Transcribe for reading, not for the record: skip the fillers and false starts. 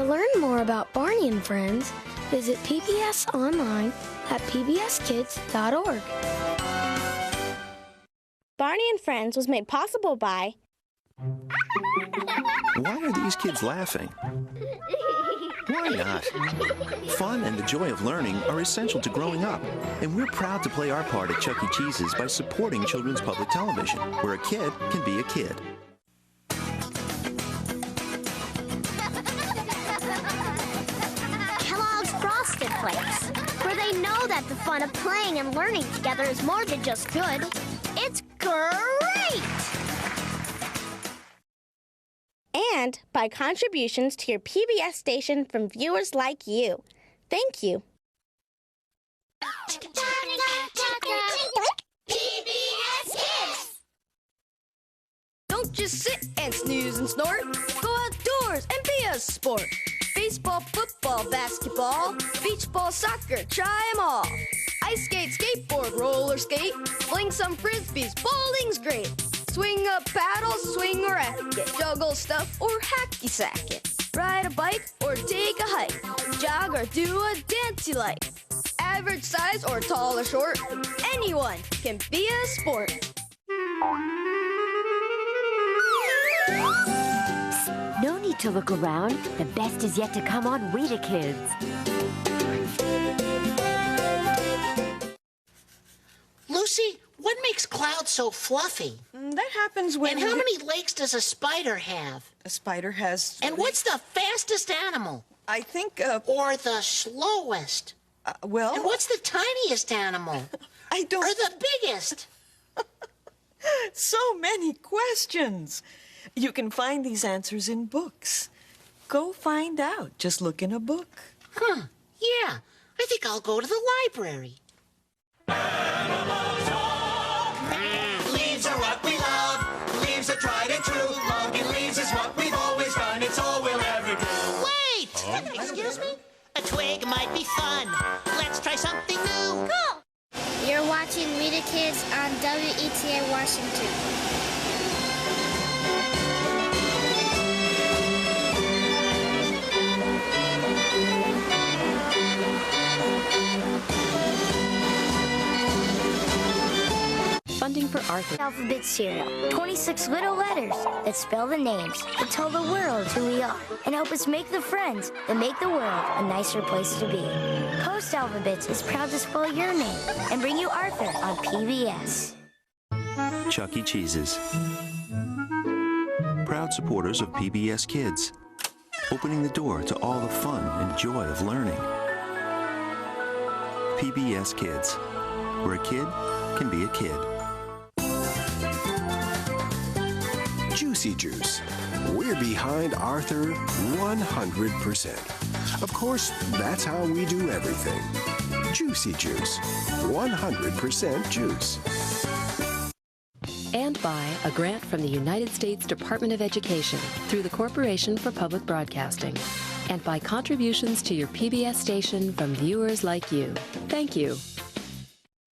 learn more about Barney and Friends, visit PBS online at pbskids.org. Barney and Friends was made possible by... Why are these kids laughing? Why not? Fun and the joy of learning are essential to growing up, and we're proud to play our part at Chuck E. Cheese's by supporting children's public television, where a kid can be a kid. Kellogg's Frosted Flakes, where they know that the fun of playing and learning together is more than just good. It's great! And by contributions to your PBS station from viewers like you. Thank you. PBS Kids! Don't just sit and snooze and snort. Go outdoors and be a sport. Baseball, football, basketball, beach ball, soccer, try 'em all. Ice skate, skateboard, roller skate, fling some frisbees, bowling's great. Swing a paddle, swing a racket, juggle stuff or hacky sack it. Ride a bike or take a hike, jog or do a dance you like. Average size or tall or short, anyone can be a sport. No need to look around. The best is yet to come on WETA Kids. Lucy, what makes clouds so fluffy? That happens when... And how many legs does a spider have? A spider has... And what's the fastest animal? I think, Or the slowest? well... And what's the tiniest animal? I don't... Or the biggest? So many questions. You can find these answers in books. Go find out. Just look in a book. Huh, yeah. I think I'll go to the library. Leaves are what we love. Leaves are tried and true. Logging leaves is what we've always done. It's all we'll ever do. Wait! Excuse me? A twig might be fun. Let's try something new. Cool! You're watching WETA Kids on WETA Washington. Funding for Arthur. Alphabet cereal. 26 little letters that spell the names, that tell the world who we are, and help us make the friends that make the world a nicer place to be. Post Alphabets is proud to spell your name and bring you Arthur on PBS. Chuck E. Cheese's. Proud supporters of PBS Kids, opening the door to all the fun and joy of learning. PBS Kids, where a kid can be a kid. Juicy Juice. We're behind Arthur 100%. Of course, that's how we do everything. Juicy Juice. 100% juice. And by a grant from the United States Department of Education through the Corporation for Public Broadcasting. And by contributions to your PBS station from viewers like you. Thank you.